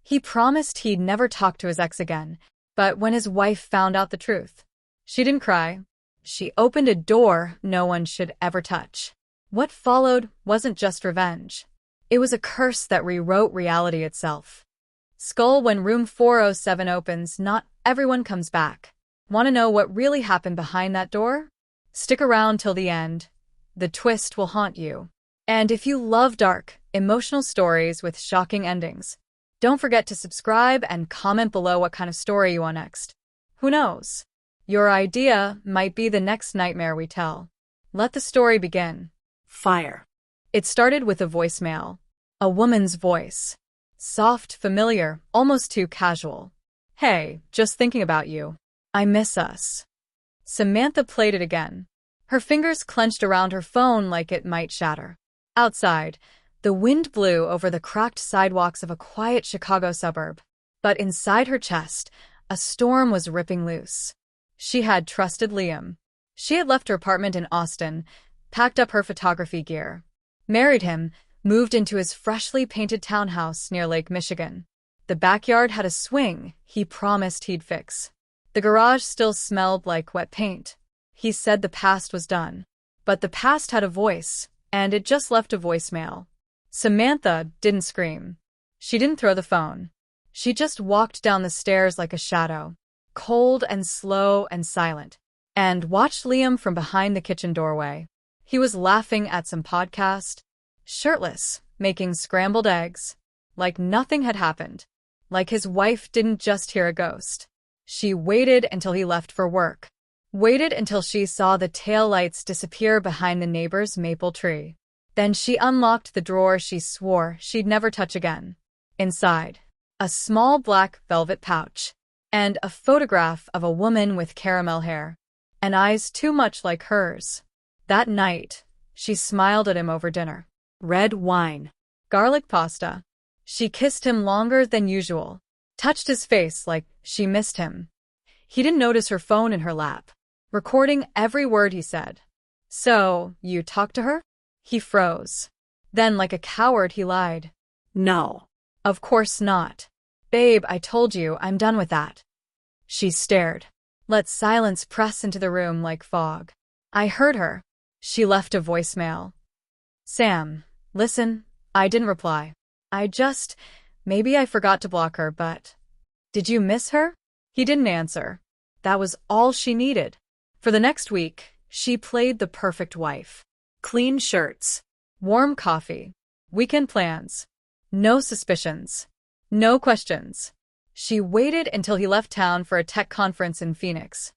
He promised he'd never talk to his ex again, but when his wife found out the truth, she didn't cry. She opened a door no one should ever touch. What followed wasn't just revenge. It was a curse that rewrote reality itself. Skull, when room 407 opens, not everyone comes back. Want to know what really happened behind that door? Stick around till the end. The twist will haunt you. And if you love dark, emotional stories with shocking endings, don't forget to subscribe and comment below what kind of story you want next. Who knows? Your idea might be the next nightmare we tell. Let the story begin. Fire. It started with a voicemail. A woman's voice. Soft, familiar, almost too casual. "Hey, just thinking about you. I miss us." Samantha played it again. Her fingers clenched around her phone like it might shatter. Outside, the wind blew over the cracked sidewalks of a quiet Chicago suburb. But inside her chest, a storm was ripping loose. She had trusted Liam. She had left her apartment in Austin, packed up her photography gear, married him, moved into his freshly painted townhouse near Lake Michigan. The backyard had a swing he promised he'd fix. The garage still smelled like wet paint. He said the past was done. But the past had a voice, and it just left a voicemail. Samantha didn't scream. She didn't throw the phone. She just walked down the stairs like a shadow, cold and slow and silent, and watched Liam from behind the kitchen doorway. He was laughing at some podcast, shirtless, making scrambled eggs, like nothing had happened, like his wife didn't just hear a ghost. She waited until he left for work, waited until she saw the taillights disappear behind the neighbor's maple tree. Then she unlocked the drawer she swore she'd never touch again. Inside, a small black velvet pouch, and a photograph of a woman with caramel hair, and eyes too much like hers. That night, she smiled at him over dinner. Red wine. Garlic pasta. She kissed him longer than usual, touched his face like she missed him. He didn't notice her phone in her lap, recording every word he said. "So, you talked to her?" He froze. Then, like a coward, he lied. No. "Of course not. Babe, I told you, I'm done with that." She stared. Let silence press into the room like fog. "I heard her." She left a voicemail. "Sam, listen." I didn't reply. Maybe I forgot to block her, but... "Did you miss her?" He didn't answer. That was all she needed. For the next week, she played the perfect wife. Clean shirts, warm coffee, weekend plans, no suspicions, no questions. She waited until he left town for a tech conference in Phoenix.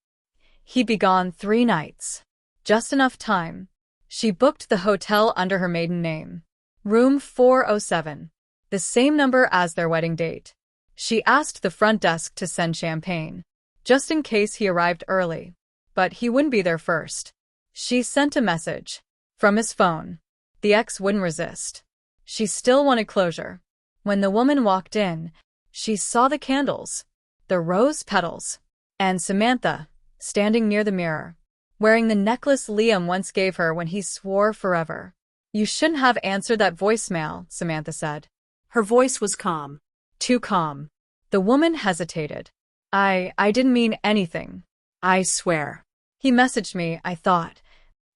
He'd be gone 3 nights. Just enough time. She booked the hotel under her maiden name. Room 407. The same number as their wedding date. She asked the front desk to send champagne, just in case he arrived early. But he wouldn't be there first. She sent a message. From his phone. The ex wouldn't resist. She still wanted closure. When the woman walked in, she saw the candles, the rose petals, and Samantha, standing near the mirror, wearing the necklace Liam once gave her when he swore forever. "You shouldn't have answered that voicemail," Samantha said. Her voice was calm. Too calm. The woman hesitated. I didn't mean anything. I swear. He messaged me, I thought.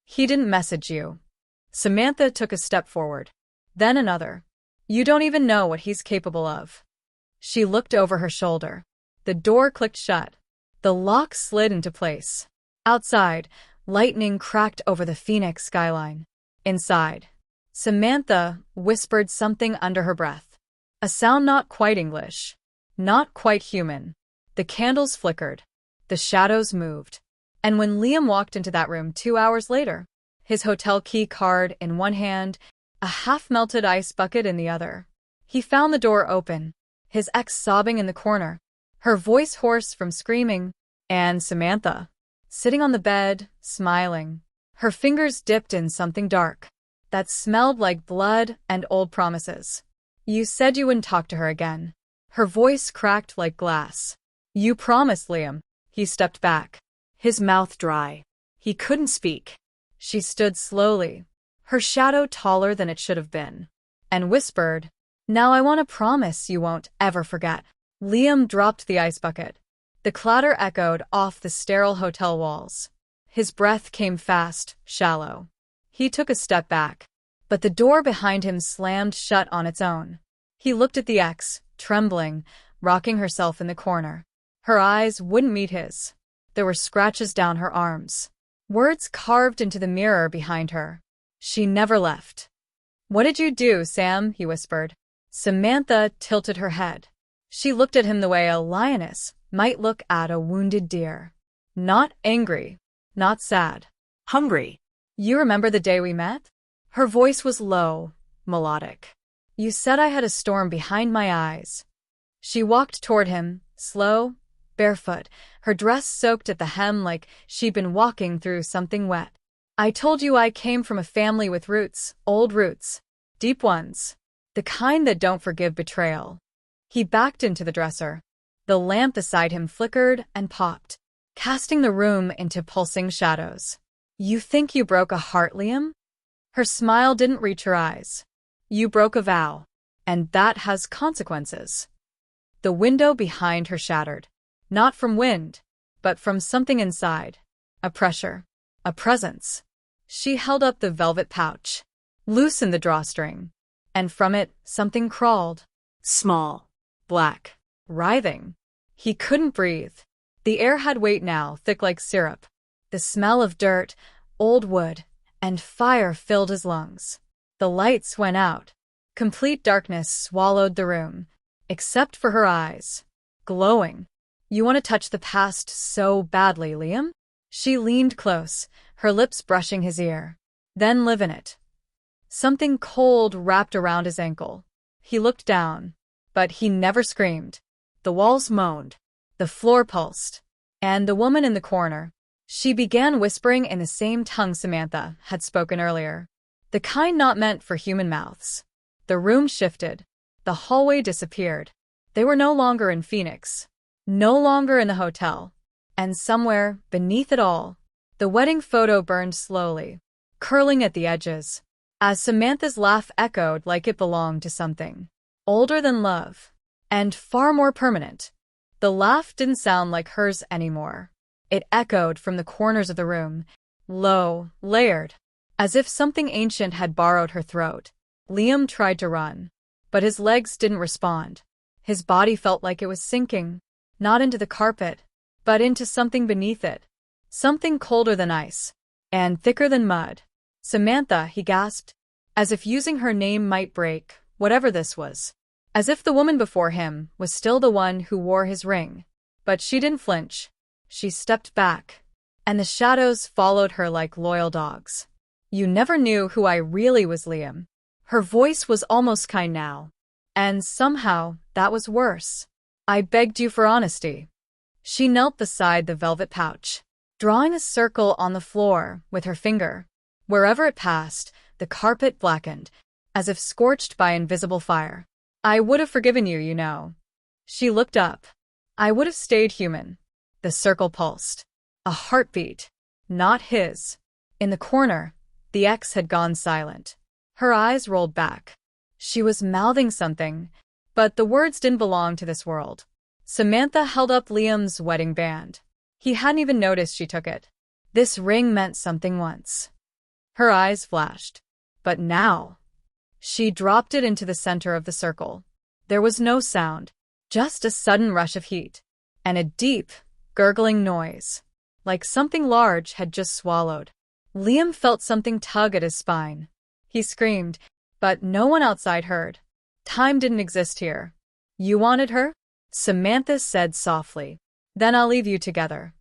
He didn't message you. Samantha took a step forward. Then another. You don't even know what he's capable of. She looked over her shoulder. The door clicked shut. The lock slid into place. Outside, lightning cracked over the Phoenix skyline. Inside, Samantha whispered something under her breath. A sound not quite English. Not quite human. The candles flickered. The shadows moved. And when Liam walked into that room 2 hours later, his hotel key card in one hand, a half-melted ice bucket in the other, he found the door open, his ex sobbing in the corner, her voice hoarse from screaming, and Samantha, sitting on the bed, smiling, her fingers dipped in something dark that smelled like blood and old promises. "You said you wouldn't talk to her again." Her voice cracked like glass. "You promised, Liam." He stepped back, his mouth dry. He couldn't speak. She stood slowly, her shadow taller than it should have been, and whispered, Now I want to promise you won't ever forget. Liam dropped the ice bucket. The clatter echoed off the sterile hotel walls. His breath came fast, shallow. He took a step back, but the door behind him slammed shut on its own. He looked at the ex, trembling, rocking herself in the corner. Her eyes wouldn't meet his. There were scratches down her arms. Words carved into the mirror behind her. She never left. "What did you do, Sam?" he whispered. Samantha tilted her head. She looked at him the way a lioness might look at a wounded deer. Not angry, not sad. Hungry. "You remember the day we met?" Her voice was low, melodic. "You said I had a storm behind my eyes." She walked toward him, slow, barefoot, her dress soaked at the hem like she'd been walking through something wet. "I told you I came from a family with roots, old roots, deep ones. The kind that don't forgive betrayal." He backed into the dresser. The lamp beside him flickered and popped, casting the room into pulsing shadows. "You think you broke a heart, Liam?" Her smile didn't reach her eyes. "You broke a vow, and that has consequences." The window behind her shattered, not from wind, but from something inside. A pressure, a presence. She held up the velvet pouch, loosened the drawstring, and from it something crawled. Small. Black. Writhing. He couldn't breathe. The air had weight now, thick like syrup. The smell of dirt, old wood, and fire filled his lungs. The lights went out. Complete darkness swallowed the room, except for her eyes. Glowing. "You want to touch the past so badly, Liam?" She leaned close, her lips brushing his ear. "Then live in it." Something cold wrapped around his ankle. He looked down, but he never screamed. The walls moaned. The floor pulsed. And the woman in the corner, she began whispering in the same tongue Samantha had spoken earlier. The kind not meant for human mouths. The room shifted. The hallway disappeared. They were no longer in Phoenix. No longer in the hotel. And somewhere, beneath it all, the wedding photo burned slowly, curling at the edges, as Samantha's laugh echoed like it belonged to something older than love, and far more permanent. The laugh didn't sound like hers anymore. It echoed from the corners of the room, low, layered, as if something ancient had borrowed her throat. Liam tried to run, but his legs didn't respond. His body felt like it was sinking, not into the carpet, but into something beneath it. Something colder than ice, and thicker than mud. "Samantha," he gasped, as if using her name might break whatever this was. As if the woman before him was still the one who wore his ring. But she didn't flinch. She stepped back, and the shadows followed her like loyal dogs. "You never knew who I really was, Liam." Her voice was almost kind now. And somehow, that was worse. "I begged you for honesty." She knelt beside the velvet pouch, drawing a circle on the floor with her finger. Wherever it passed, the carpet blackened, as if scorched by invisible fire. "I would have forgiven you, you know." She looked up. "I would have stayed human." The circle pulsed. A heartbeat. Not his. In the corner, the ex had gone silent. Her eyes rolled back. She was mouthing something, but the words didn't belong to this world. Samantha held up Liam's wedding band. He hadn't even noticed she took it. This ring meant something once. Her eyes flashed. But now, she dropped it into the center of the circle. There was no sound, just a sudden rush of heat, and a deep, gurgling noise, like something large had just swallowed. Liam felt something tug at his spine. He screamed, but no one outside heard. Time didn't exist here. "You wanted her?" Samantha said softly. "Then I'll leave you together."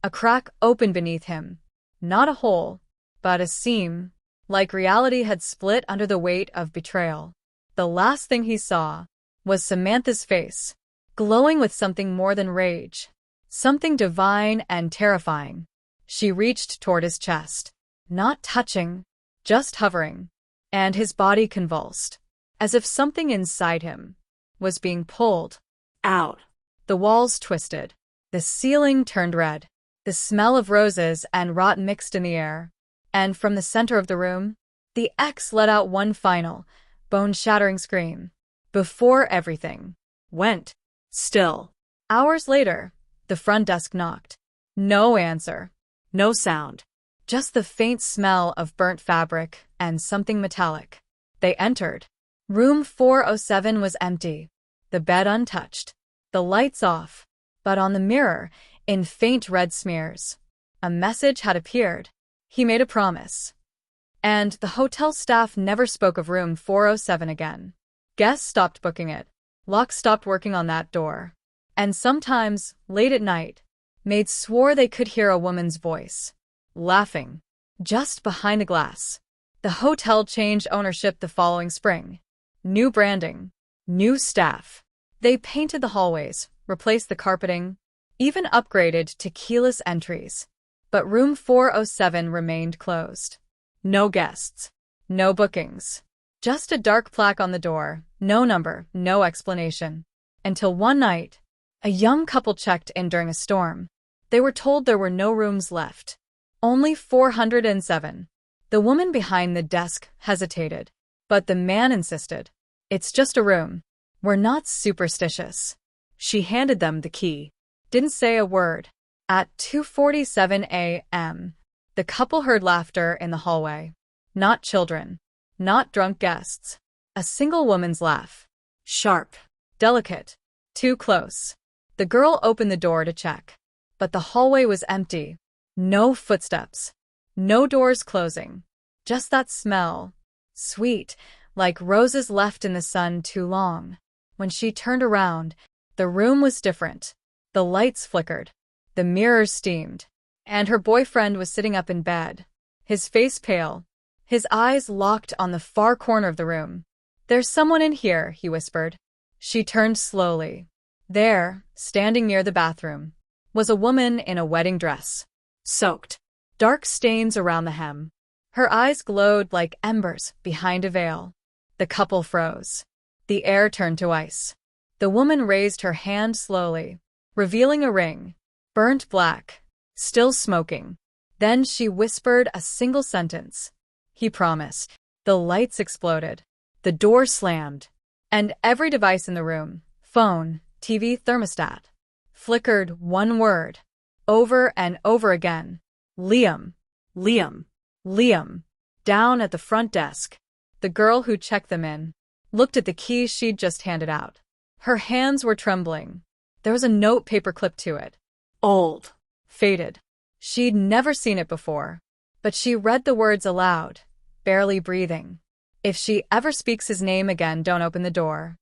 A crack opened beneath him. Not a hole, but a seam, like reality had split under the weight of betrayal. The last thing he saw was Samantha's face, glowing with something more than rage, something divine and terrifying. She reached toward his chest, not touching, just hovering, and his body convulsed, as if something inside him was being pulled Out. The walls twisted. The ceiling turned red. The smell of roses and rot mixed in the air. And from the center of the room, the ex let out one final, bone-shattering scream. Before everything went Still. hours later, the front desk knocked. No answer. No sound. Just the faint smell of burnt fabric and something metallic. They entered. Room 407 was empty, the bed untouched, the lights off, but on the mirror, in faint red smears, a message had appeared. He made a promise. And the hotel staff never spoke of room 407 again. Guests stopped booking it. Locks stopped working on that door. And sometimes, late at night, maids swore they could hear a woman's voice, laughing, just behind the glass. The hotel changed ownership the following spring. New branding, new staff. They painted the hallways, replaced the carpeting, even upgraded to keyless entries. But room 407 remained closed. No guests, no bookings. Just a dark plaque on the door, no number, no explanation. Until one night, a young couple checked in during a storm. They were told there were no rooms left. Only 407. The woman behind the desk hesitated, but the man insisted. It's just a room. We're not superstitious. She handed them the key. Didn't say a word. At 2:47 a.m., the couple heard laughter in the hallway. Not children. Not drunk guests. A single woman's laugh. Sharp. Delicate. Too close. The girl opened the door to check. But the hallway was empty. No footsteps. No doors closing. Just that smell. Sweet, like roses left in the sun too long. When she turned around, the room was different. The lights flickered. The mirrors steamed. And her boyfriend was sitting up in bed. His face pale. His eyes locked on the far corner of the room. There's someone in here, he whispered. She turned slowly. There, standing near the bathroom, was a woman in a wedding dress. Soaked. Dark stains around the hem. Her eyes glowed like embers behind a veil. The couple froze. The air turned to ice. The woman raised her hand slowly, revealing a ring, burnt black, still smoking. Then she whispered a single sentence. He promised. The lights exploded. The door slammed. And every device in the room, phone, TV, thermostat, flickered one word, over and over again. Liam. Liam. Liam. Down at the front desk, the girl who checked them in looked at the keys she'd just handed out. Her hands were trembling. There was a note paper-clipped to it. Old. Faded. She'd never seen it before. But she read the words aloud, barely breathing. If she ever speaks his name again, don't open the door.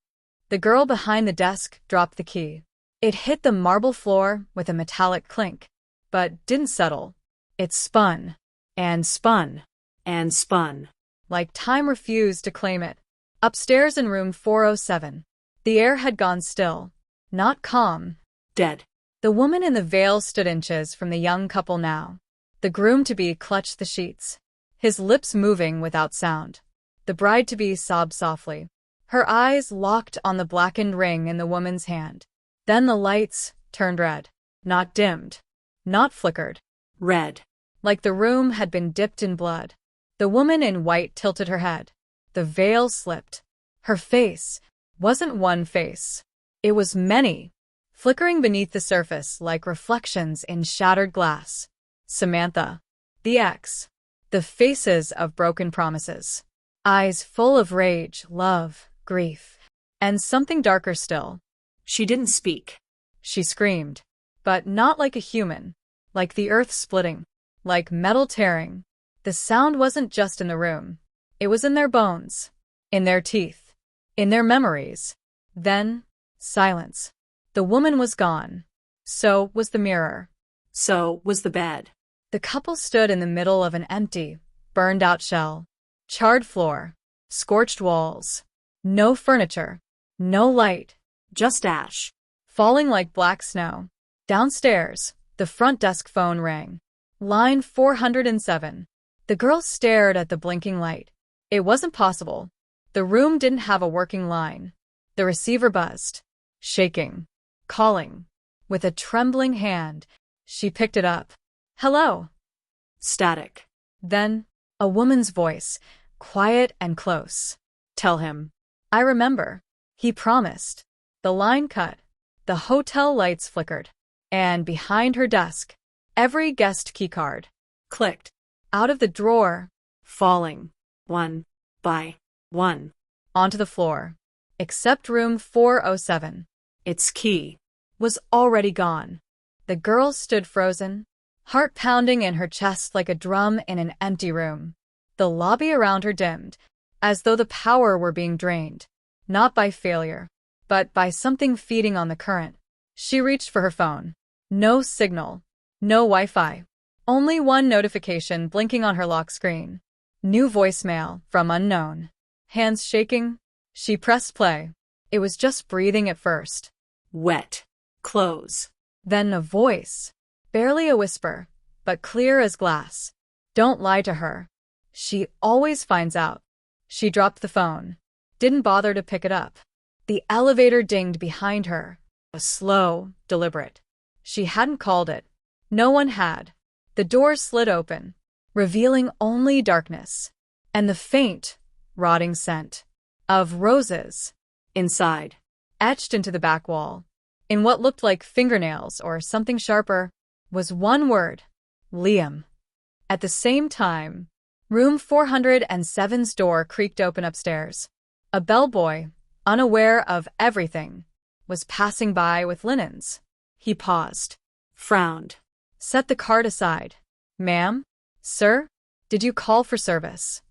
The girl behind the desk dropped the key. It hit the marble floor with a metallic clink, but didn't settle. It spun, and spun, And spun. like time refused to claim it. Upstairs in room 407, the air had gone still, not calm. Dead. The woman in the veil stood inches from the young couple now. The groom-to-be clutched the sheets, his lips moving without sound. The bride-to-be sobbed softly, her eyes locked on the blackened ring in the woman's hand. Then the lights turned red, not dimmed, not flickered. Red. Like the room had been dipped in blood. The woman in white tilted her head. The veil slipped. Her face wasn't one face. It was many, flickering beneath the surface like reflections in shattered glass. Samantha. The ex. The faces of broken promises. Eyes full of rage, love, grief, and something darker still. She didn't speak. She screamed, but not like a human, like the earth splitting, like metal tearing. The sound wasn't just in the room. It was in their bones, in their teeth, in their memories. Then, silence. The woman was gone. So was the mirror. So was the bed. The couple stood in the middle of an empty, burned-out shell. Charred floor, scorched walls. No furniture, no light. Just ash. Falling like black snow. Downstairs, the front desk phone rang. Line 407. The girl stared at the blinking light. It wasn't possible. The room didn't have a working line. The receiver buzzed, shaking, calling. With a trembling hand, she picked it up. Hello. Static. Then, a woman's voice, quiet and close. Tell him. I remember. He promised. The line cut. The hotel lights flickered. And behind her desk, every guest keycard Clicked. out of the drawer Falling. One. By. One. onto the floor, except room 407 Its key. was already gone. The girl stood frozen, heart pounding in her chest like a drum in an empty room. The lobby around her dimmed, as though the power were being drained, not by failure, but by something feeding on the current. She reached for her phone. No signal. No Wi-Fi. Only one notification blinking on her lock screen. New voicemail from unknown. Hands shaking, she pressed play. It was just breathing at first. Wet. Close. Then a voice. Barely a whisper, but clear as glass. Don't lie to her. She always finds out. She dropped the phone. Didn't bother to pick it up. The elevator dinged behind her. A slow, deliberate. She hadn't called it. No one had. The door slid open, revealing only darkness. And the faint, rotting scent of roses Inside. etched into the back wall. In what looked like fingernails or something sharper was one word: Liam. At the same time, room 407's door creaked open upstairs. A bellboy, unaware of everything, was passing by with linens. He paused, Frowned. set the card aside. Ma'am? Sir? Did you call for service?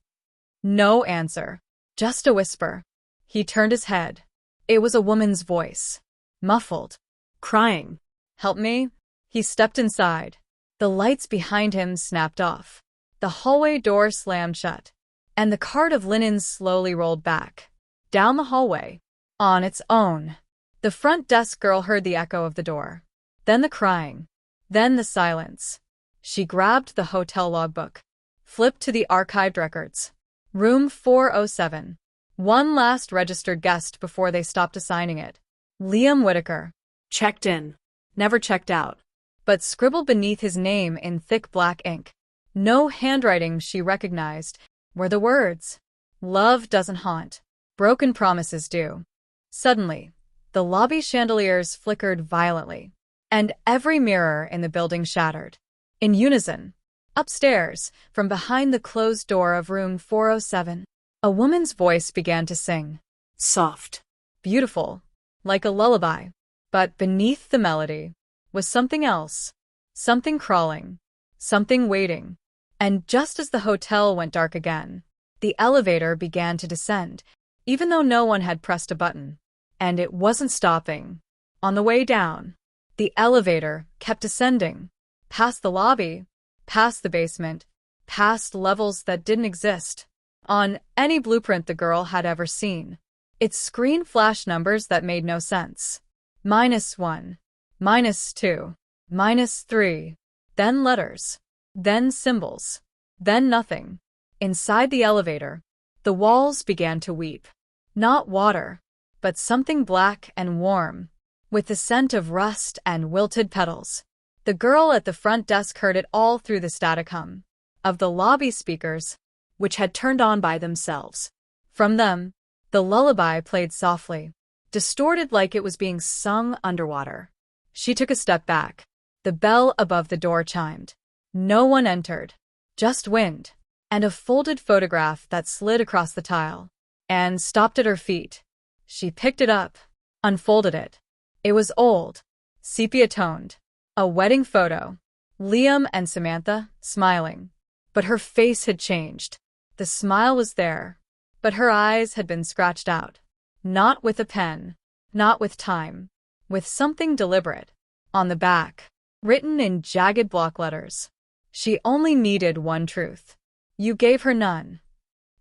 No answer. Just a whisper. He turned his head. It was a woman's voice. Muffled. Crying. Help me? He stepped inside. The lights behind him snapped off. The hallway door slammed shut. And the cart of linens slowly rolled back. Down the hallway. On its own. The front desk girl heard the echo of the door. Then the crying. Then the silence. She grabbed the hotel logbook. Flipped to the archived records. Room 407. One last registered guest before they stopped assigning it. Liam Whitaker. Checked in. Never checked out. But scribbled beneath his name in thick black ink. No handwriting she recognized were the words. Love doesn't haunt. Broken promises do. Suddenly, the lobby chandeliers flickered violently, and every mirror in the building shattered. In unison, upstairs, from behind the closed door of room 407, a woman's voice began to sing. Soft. Beautiful, like a lullaby. But beneath the melody was something else. Something crawling. Something waiting. And just as the hotel went dark again, the elevator began to descend, even though no one had pressed a button. And it wasn't stopping. On the way down, the elevator kept ascending, past the lobby, past the basement, past levels that didn't exist on any blueprint the girl had ever seen. Its screen flashed numbers that made no sense. -1, -2, -3, then letters, then symbols, then nothing. Inside the elevator, the walls began to weep. Not water, but something black and warm, with the scent of rust and wilted petals. The girl at the front desk heard it all through the static hum of the lobby speakers, which had turned on by themselves. From them, the lullaby played softly, distorted like it was being sung underwater. She took a step back. The bell above the door chimed. No one entered, just wind, and a folded photograph that slid across the tile, and stopped at her feet. She picked it up, unfolded it. It was old, sepia-toned, a wedding photo. Liam and Samantha, smiling. But her face had changed. The smile was there, but her eyes had been scratched out. Not with a pen, not with time, with something deliberate. On the back, written in jagged block letters. She only needed one truth. You gave her none.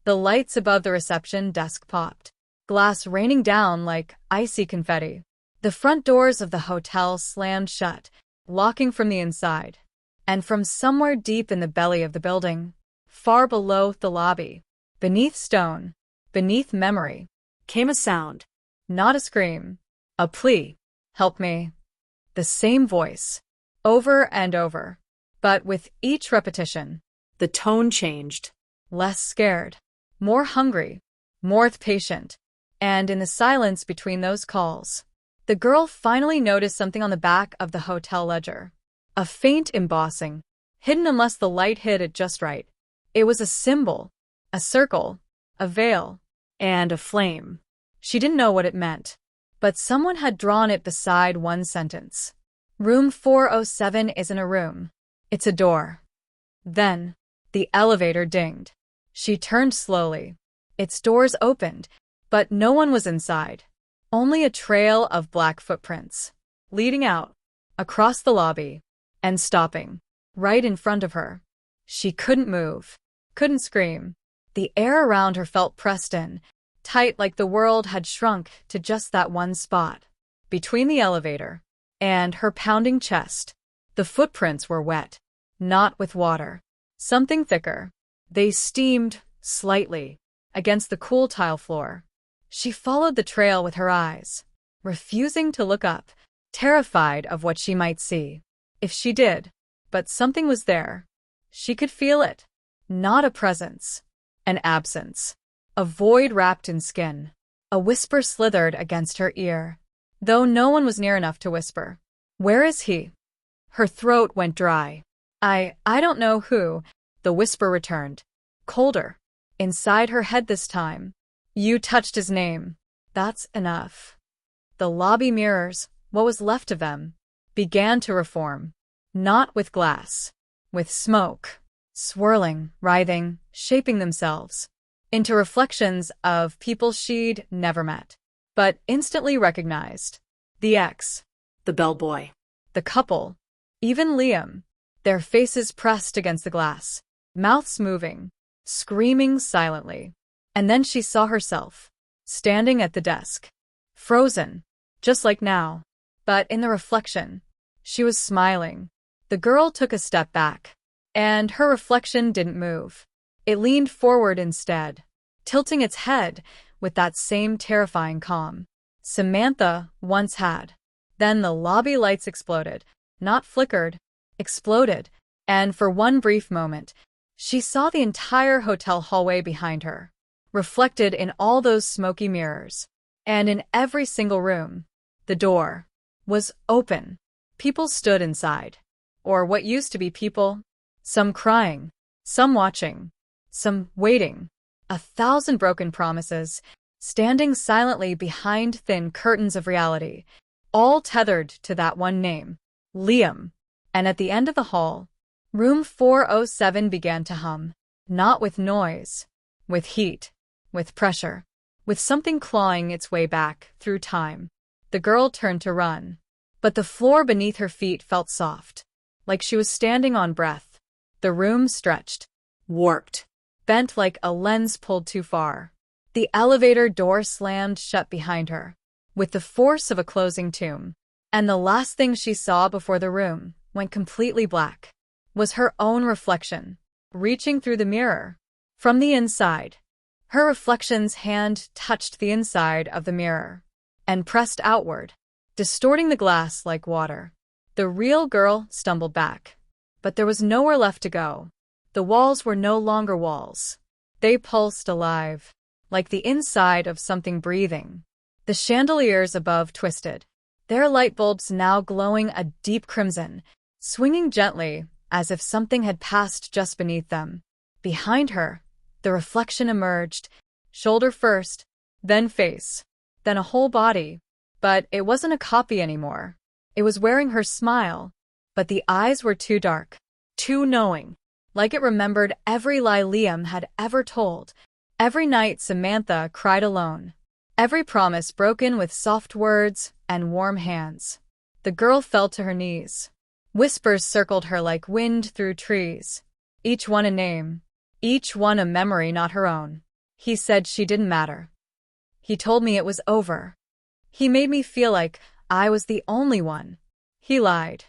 The lights above the reception desk popped, glass raining down like icy confetti. The front doors of the hotel slammed shut, locking from the inside. And from somewhere deep in the belly of the building, far below the lobby, beneath stone, beneath memory, Came a sound. not a scream, a plea. Help me. The same voice, over and over. But with each repetition, The tone changed. less scared, more hungry, more patient. And in the silence between those calls, the girl finally noticed something on the back of the hotel ledger. A faint embossing, hidden unless the light hit it just right. It was a symbol, a circle, a veil, and a flame. She didn't know what it meant, but someone had drawn it beside one sentence. Room 407 isn't a room. It's a door. Then, the elevator dinged. She turned slowly. Its doors opened, but no one was inside. Only a trail of black footprints, leading out, across the lobby, and stopping, right in front of her. She couldn't move, couldn't scream. The air around her felt pressed in, tight like the world had shrunk to just that one spot. Between the elevator and her pounding chest, the footprints were wet, not with water. Something thicker. They steamed, slightly, against the cool tile floor. She followed the trail with her eyes, refusing to look up, terrified of what she might see. If she did, but something was there. She could feel it. Not a presence. An absence. A void wrapped in skin. A whisper slithered against her ear, though no one was near enough to whisper. Where is he? Her throat went dry. I don't know who, the whisper returned. Colder. Inside her head this time. You touched his name. That's enough. The lobby mirrors, what was left of them, began to reform. Not with glass. With smoke. Swirling, writhing, shaping themselves into reflections of people she'd never met, but instantly recognized. The ex. The bellboy. The couple. Even Liam. Their faces pressed against the glass, mouths moving, screaming silently. And then she saw herself, standing at the desk. Frozen, just like now. But in the reflection, she was smiling. The girl took a step back, and her reflection didn't move. It leaned forward instead, tilting its head with that same terrifying calm Samantha once had. Then the lobby lights exploded, not flickered, exploded, and for one brief moment, she saw the entire hotel hallway behind her, reflected in all those smoky mirrors. And in every single room, the door was open. People stood inside, or what used to be people, some crying, some watching, some waiting. 1,000 broken promises, standing silently behind thin curtains of reality, all tethered to that one name, Liam. And at the end of the hall, room 407 began to hum, not with noise, with heat, with pressure, with something clawing its way back through time. The girl turned to run, but the floor beneath her feet felt soft, like she was standing on breath. The room stretched, warped, bent like a lens pulled too far. The elevator door slammed shut behind her, with the force of a closing tomb. And the last thing she saw before the room went completely black was her own reflection, reaching through the mirror. From the inside, her reflection's hand touched the inside of the mirror and pressed outward, distorting the glass like water. The real girl stumbled back, but there was nowhere left to go. The walls were no longer walls. They pulsed alive, like the inside of something breathing. The chandeliers above twisted, their light bulbs now glowing a deep crimson, swinging gently as if something had passed just beneath them. Behind her, the reflection emerged, shoulder first, then face, then a whole body. But it wasn't a copy anymore. It was wearing her smile, but the eyes were too dark, too knowing, like it remembered every lie Liam had ever told, every night Samantha cried alone, every promise broken with soft words and warm hands. The girl fell to her knees. Whispers circled her like wind through trees, each one a name, each one a memory not her own. He said she didn't matter. He told me it was over. He made me feel like I was the only one. He lied.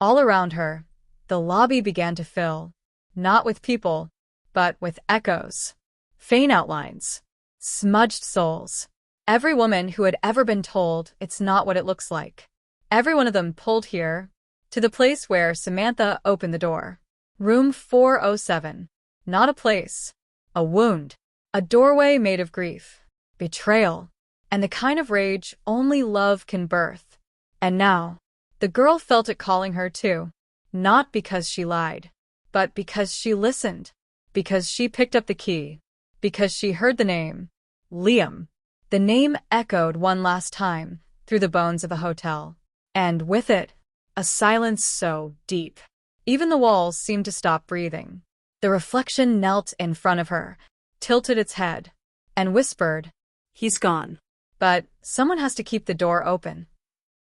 All around her, the lobby began to fill, not with people, but with echoes, faint outlines, smudged souls. Every woman who had ever been told it's not what it looks like. Every one of them pulled here, to the place where Samantha opened the door. Room 407. Not a place. A wound. A doorway made of grief. Betrayal. and the kind of rage only love can birth. And now, the girl felt it calling her too. Not because she lied, but because she listened, because she picked up the key, because she heard the name. Liam. The name echoed one last time through the bones of a hotel. And with it, a silence so deep. Even the walls seemed to stop breathing. The reflection knelt in front of her, tilted its head, and whispered, "He's gone." "But someone has to keep the door open."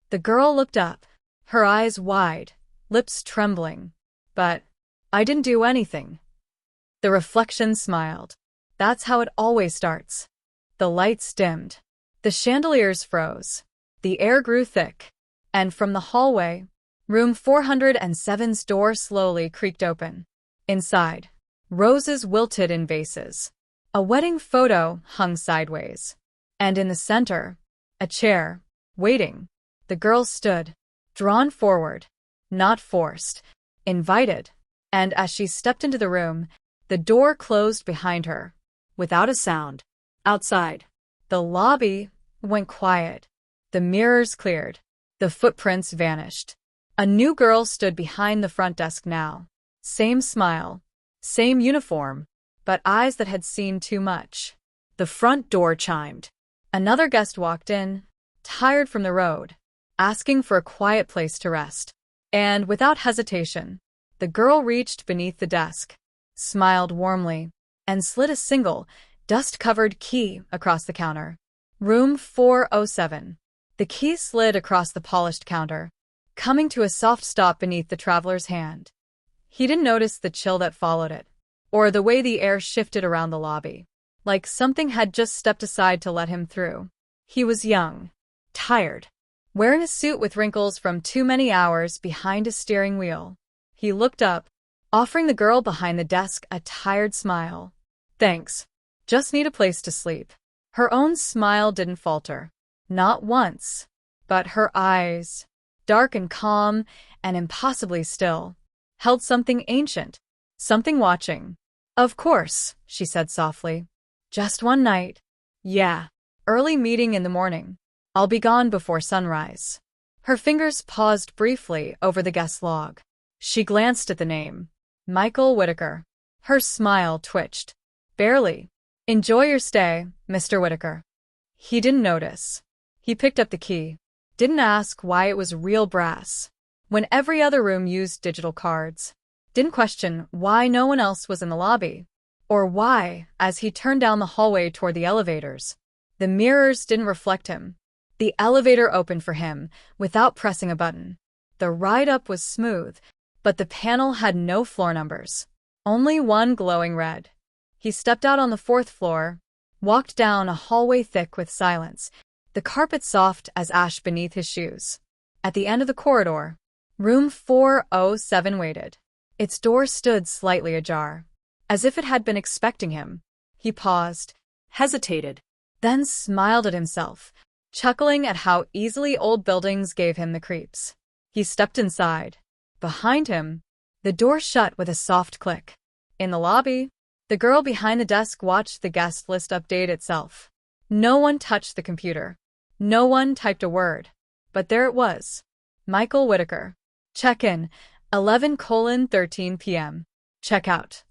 The girl looked up, her eyes wide, lips trembling. "But I didn't do anything." The reflection smiled. "That's how it always starts." The lights dimmed. The chandeliers froze. The air grew thick. And from the hallway, room 407's door slowly creaked open. Inside, roses wilted in vases. A wedding photo hung sideways. And in the center, a chair, waiting. The girl stood, drawn forward, not forced, invited. And as she stepped into the room, the door closed behind her, without a sound. Outside, the lobby went quiet. The mirrors cleared. The footprints vanished. A new girl stood behind the front desk now. Same smile, same uniform, but eyes that had seen too much. The front door chimed. Another guest walked in, tired from the road, asking for a quiet place to rest. And without hesitation, the girl reached beneath the desk, smiled warmly, and slid a single, dust-covered key across the counter. Room 407. The key slid across the polished counter, coming to a soft stop beneath the traveler's hand. He didn't notice the chill that followed it, or the way the air shifted around the lobby, like something had just stepped aside to let him through. He was young, tired, wearing a suit with wrinkles from too many hours behind a steering wheel. He looked up, offering the girl behind the desk a tired smile. "Thanks. Just need a place to sleep." Her own smile didn't falter. Not once. But her eyes, dark and calm and impossibly still, held something ancient, something watching. "Of course," she said softly. "Just one night." "Yeah. Early meeting in the morning. I'll be gone before sunrise." Her fingers paused briefly over the guest log. She glanced at the name. Michael Whitaker. Her smile twitched. "Barely. Enjoy your stay, Mr. Whitaker." He didn't notice. He picked up the key. Didn't ask why it was real brass, when every other room used digital cards. Didn't question why no one else was in the lobby. Or why, as he turned down the hallway toward the elevators, the mirrors didn't reflect him. The elevator opened for him, without pressing a button. The ride up was smooth, but the panel had no floor numbers. Only one glowing red. He stepped out on the 4th floor, walked down a hallway thick with silence, the carpet soft as ash beneath his shoes. At the end of the corridor, room 407 waited. Its door stood slightly ajar, as if it had been expecting him. He paused, hesitated, then smiled at himself, chuckling at how easily old buildings gave him the creeps. He stepped inside. Behind him, the door shut with a soft click. In the lobby, the girl behind the desk watched the guest list update itself. No one touched the computer. No one typed a word. But there it was. Michael Whitaker. Check-in, 11:13 p.m. Check-out.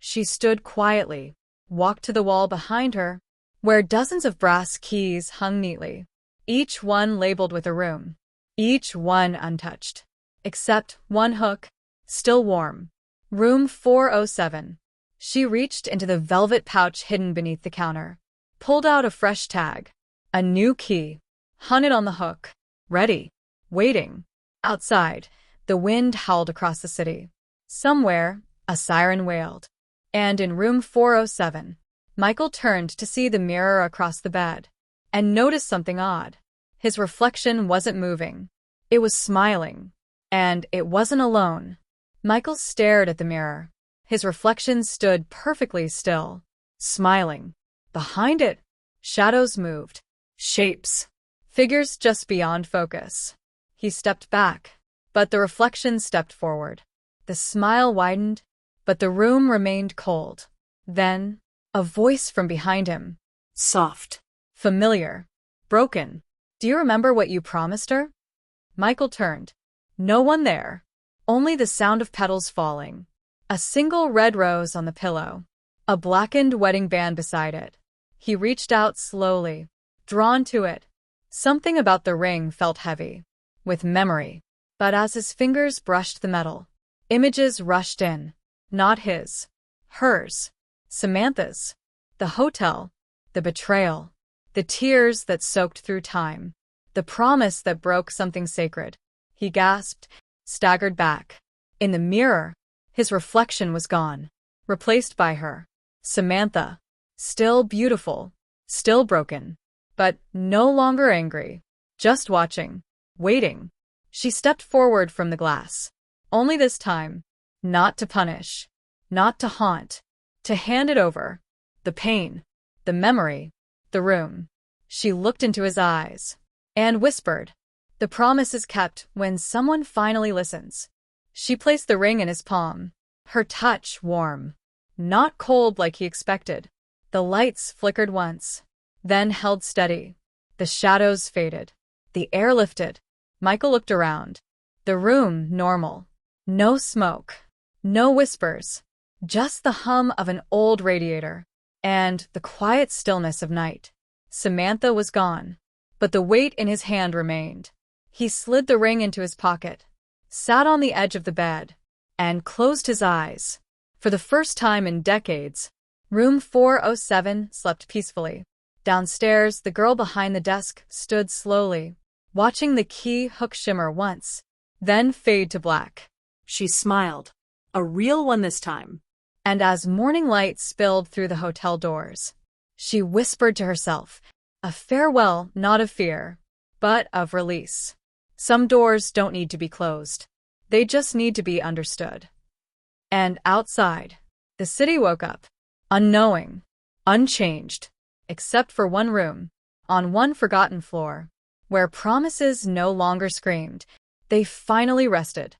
She stood quietly, walked to the wall behind her, where dozens of brass keys hung neatly, each one labeled with a room, each one untouched, except one hook, still warm. Room 407. She reached into the velvet pouch hidden beneath the counter, pulled out a fresh tag, a new key, hung it on the hook, ready, waiting. Outside, the wind howled across the city. Somewhere, a siren wailed. And in room 407, Michael turned to see the mirror across the bed, and noticed something odd. His reflection wasn't moving. It was smiling. And it wasn't alone. Michael stared at the mirror. His reflection stood perfectly still, smiling. Behind it, shadows moved. Shapes. Figures just beyond focus. He stepped back, but the reflection stepped forward. The smile widened, but the room remained cold. Then, a voice from behind him. Soft. Familiar. Broken. Do you remember what you promised her? Michael turned. No one there. Only the sound of petals falling. A single red rose on the pillow. A blackened wedding band beside it. He reached out slowly, drawn to it. Something about the ring felt heavy, with memory. But as his fingers brushed the metal, images rushed in. Not his. Hers. Samantha's. The hotel. The betrayal. The tears that soaked through time. The promise that broke something sacred. He gasped, staggered back. In the mirror, his reflection was gone, replaced by her. Samantha. Still beautiful. Still broken. But no longer angry. Just watching. Waiting. She stepped forward from the glass. Only this time. Not to punish. Not to haunt. To hand it over. The pain. The memory. The room. She looked into his eyes. And whispered. The promise is kept when someone finally listens. She placed the ring in his palm. Her touch warm. Not cold like he expected. The lights flickered once. Then held steady. The shadows faded. The air lifted. Michael looked around. The room normal. No smoke. No whispers. Just the hum of an old radiator. And the quiet stillness of night. Samantha was gone. But the weight in his hand remained. He slid the ring into his pocket, sat on the edge of the bed, and closed his eyes. For the first time in decades, room 407 slept peacefully. Downstairs, the girl behind the desk stood slowly, watching the key hook shimmer once, then fade to black. She smiled. A real one this time. And as morning light spilled through the hotel doors, she whispered to herself, a farewell not of fear, but of release. Some doors don't need to be closed. They just need to be understood. And outside, the city woke up, unknowing, unchanged, except for one room, on one forgotten floor, where promises no longer screamed. They finally rested.